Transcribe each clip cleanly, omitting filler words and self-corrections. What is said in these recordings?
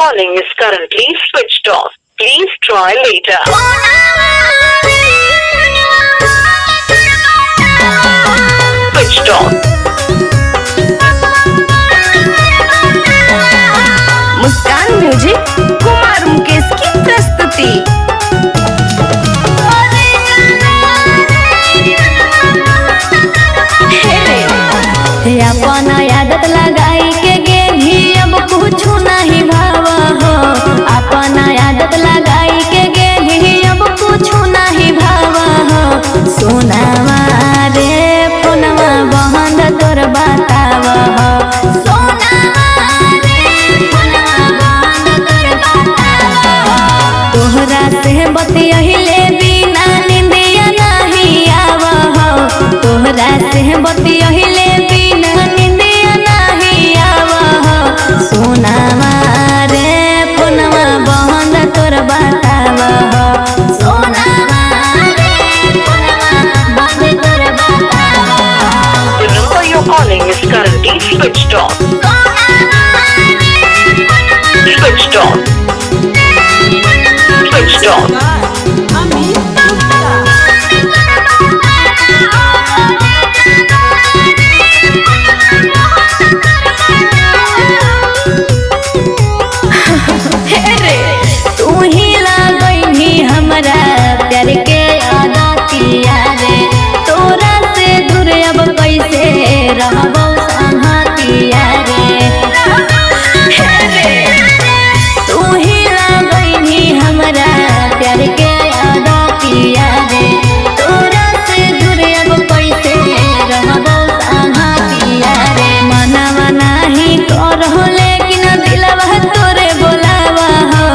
calling is currently switched off. Please try later. Switched off. Muskan music Kumar Mukesh की प्रस्तुति। अपन आदत लगाई के गेली अब कुछ नहीं भावा हो। अपन आदत लगाई के गेली अब कुछ नहीं भावा हो। सोनावा रे फोनवा बहन तोर बतावा हो। सोनावा रे फोनवा बहन तोर बतावा हो। तोहरा से बतियहिले बिना निंदिया नहीं आवा हो। तोहरा से बतियहिले बिना निंदिया नहीं आवा हो। सोनावा रे फोनवा बहन तोर बतावा हो। सोनावा रे फोनवा बहन तोर बतावा हो। The number you're calling is currently switched off. Switched off. Switched off. तू ही लगैनी हमरा प्यार के आदतिया रे। तोरा से दूर अब कैसे रहबो संगतिया रे। तू ही लगैनी हमरा प्यार के आदतिया रे। तोरा से दूर अब कैसे रहबो संगतिया रे। मनवा नाही करहो लेकिन दिलवा तोरे बोलावा हो।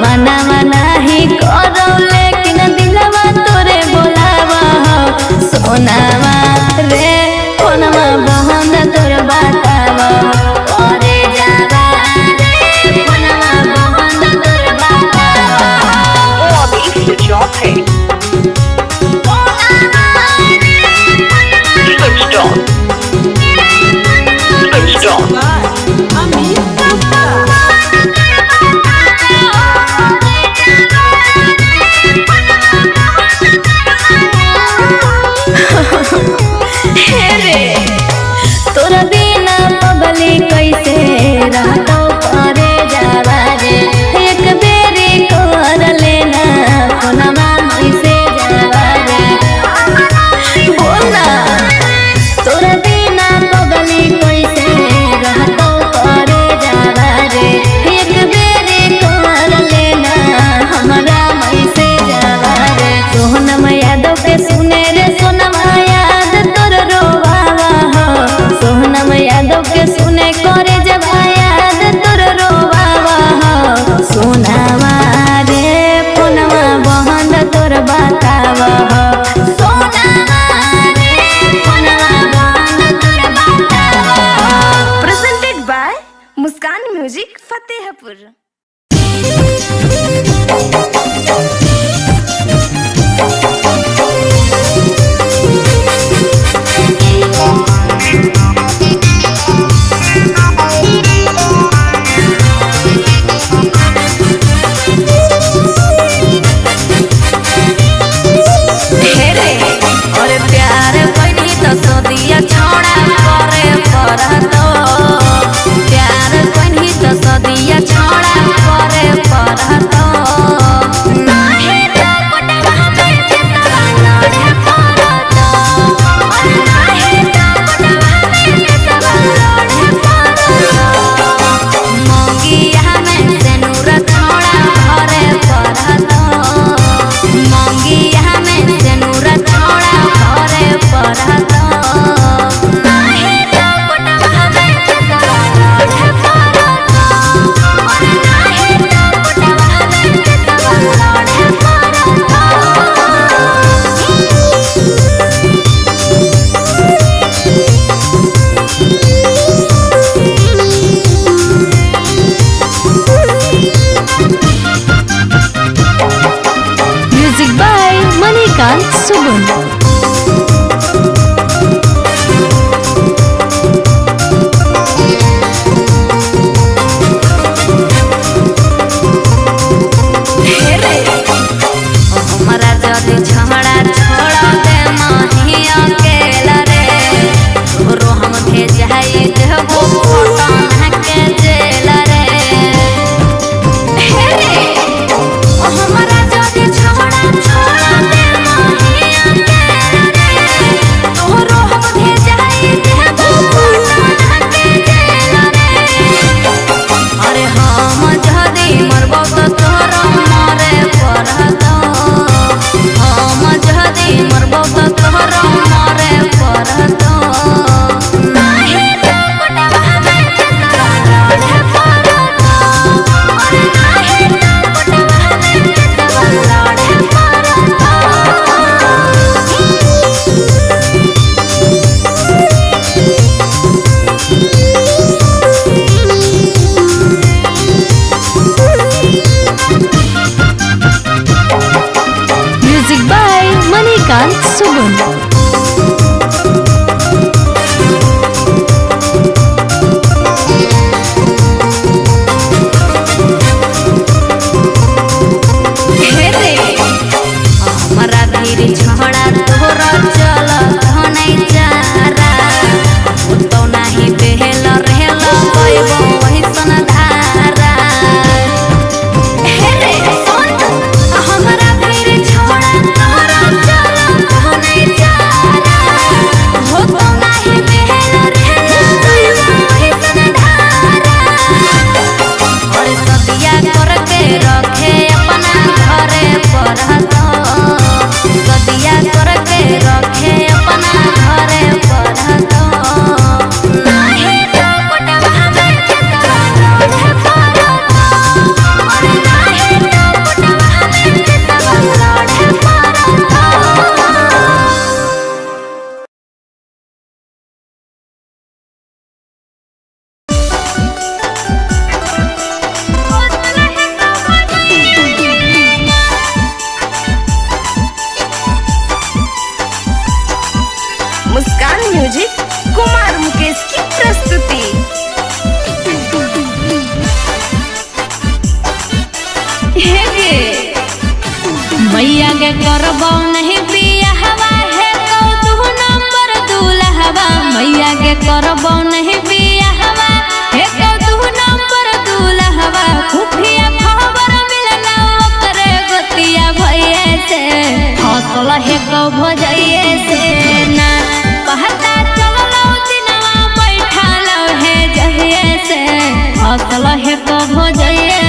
मनवा नाही करो लेकिन दिलवा तोरे बोलावा हो। सोनावा रे फोनवा बहन तोर बतावा हो। अरे जावा रे फोनवा बहन तोर बतावा हो। वो अभी switch off है। Switched off. Switched off. तोरा बिना पगली कैसे रहतो करे जावा रे। एक बेरी कर लेना फोनवा कैसे जावा रे। बोला तोरा बिना पगली कैसे रहतो करे जावा रे। एक बेरी कर लेना हमरा कैसे जावा रे। सोनम यादव के सुने रे सोनम याद तोर रोवावा हो। सोनम यादव के सुने करे जब याद तोर रोवावा हो। सोनावा रे फोनवा बहन तोर बतावा हो। सोनावा रे फोनवा बहन तोर बतावा हो। Presented by Muskan music Fatehpur. और प्यार कइनी तो सदिया छोड़ा करे परतो। प्यार कइनी तो सदिया छोड़ा करे परतो। नाही तो कोटवा में केसवा लड़े परतो। नाही तो कोटवा में केसवा लड़े परतो। मंगिया में सेनुरा छोड़ा करे परतो। मंगिया में सेनुरा छोड़ा करे परतो। नाही तो कोटवा में केसवा लड़े परतो। नाही तो कोटवा में केसवा लड़े परतो। Music by Manikant Sugun. Sugun. Muskan music Kumar Mukesh की प्रस्तुति। मैया के करबो नहीं बियाहवा है कौ तू नंबर दूल्हवा। मैया के करबो नहीं बियाहवा है कौ तू नंबर दूल्हवा। खुफिया खबर मिलला ओकरे गोतिया भइए से हौसल है कौ भजइए से ना पहता चललो दिनवा बैठालो है जहिए से हौसल है कौ भजइए